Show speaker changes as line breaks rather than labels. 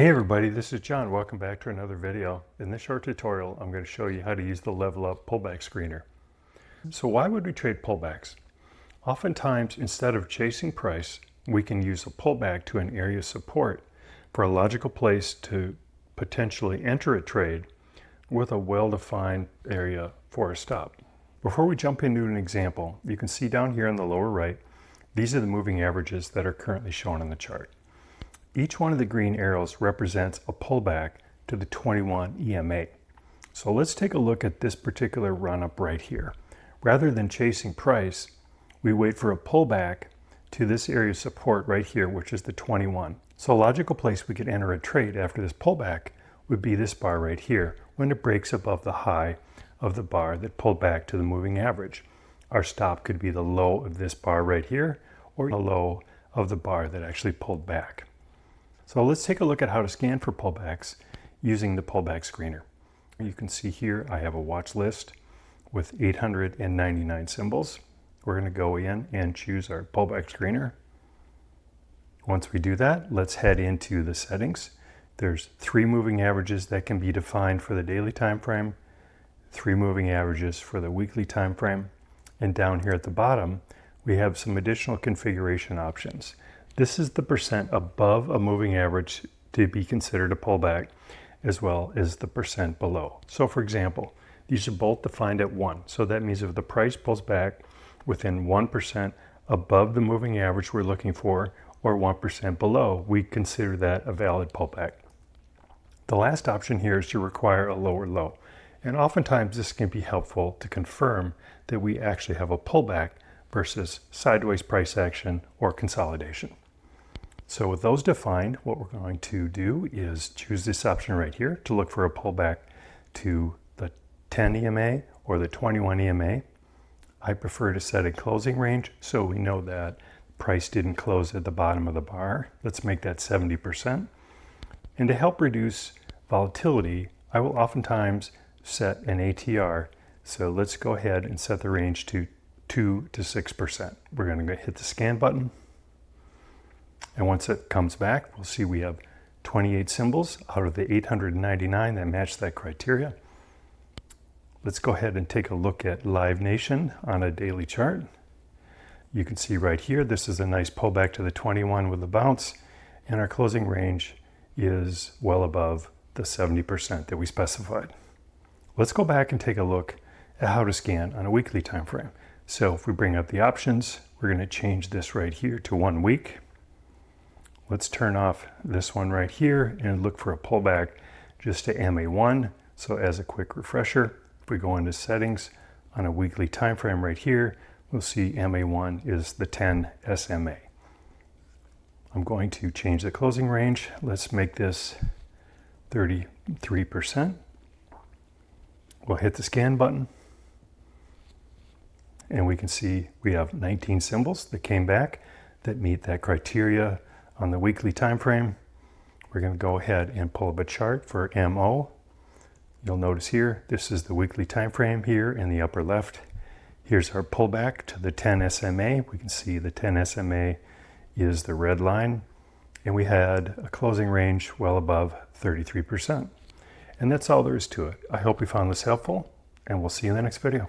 Hey everybody, this is John. Welcome back to another video. In this short tutorial, I'm going to show you how to use the LevelUp Pullback screener. So why would we trade pullbacks? Oftentimes, instead of chasing price, we can use a pullback to an area of support for a logical place to potentially enter a trade with a well-defined area for a stop. Before we jump into an example, you can see down here on the lower right, these are the moving averages that are currently shown on the chart. Each one of the green arrows represents a pullback to the 21 EMA. So let's take a look at this particular run up right here. Rather than chasing price, we wait for a pullback to this area of support right here, which is the 21. So a logical place we could enter a trade after this pullback would be this bar right here, when it breaks above the high of the bar that pulled back to the moving average. Our stop could be the low of this bar right here, or the low of the bar that actually pulled back. So let's take a look at how to scan for pullbacks using the pullback screener. You can see here I have a watch list with 899 symbols. We're going to go in and choose our pullback screener. Once we do that, let's head into the settings. There's 3 moving averages that can be defined for the daily time frame, 3 moving averages for the weekly time frame, and down here at the bottom we have some additional configuration options. This is the percent above a moving average to be considered a pullback, as well as the percent below. So for example, these are both defined at 1. So that means if the price pulls back within 1% above the moving average we're looking for, or 1% below, we consider that a valid pullback. The last option here is to require a lower low. And oftentimes this can be helpful to confirm that we actually have a pullback versus sideways price action or consolidation. So with those defined, what we're going to do is choose this option right here to look for a pullback to the 10 EMA or the 21 EMA. I prefer to set a closing range so we know that price didn't close at the bottom of the bar. Let's make that 70%. And to help reduce volatility, I will oftentimes set an ATR. So let's go ahead and set the range to 2 to 6%. We're going to hit the scan button. And once it comes back, we'll see we have 28 symbols out of the 899 that match that criteria. Let's go ahead and take a look at Live Nation on a daily chart. You can see right here, this is a nice pullback to the 21 with a bounce, and our closing range is well above the 70% that we specified. Let's go back and take a look at how to scan on a weekly time frame. So if we bring up the options, we're going to change this right here to 1 week. Let's turn off this one right here and look for a pullback just to MA1. So as a quick refresher, if we go into settings on a weekly time frame right here, we'll see MA1 is the 10 SMA. I'm going to change the closing range. Let's make this 33%. We'll hit the scan button. And we can see we have 19 symbols that came back that meet that criteria on the weekly time frame. We're going to go ahead and pull up a chart for MO. You'll notice here, this is the weekly time frame here in the upper left. Here's our pullback to the 10 SMA. We can see the 10 SMA is the red line, and we had a closing range well above 33%. And that's all there is to it. I hope you found this helpful, and we'll see you in the next video.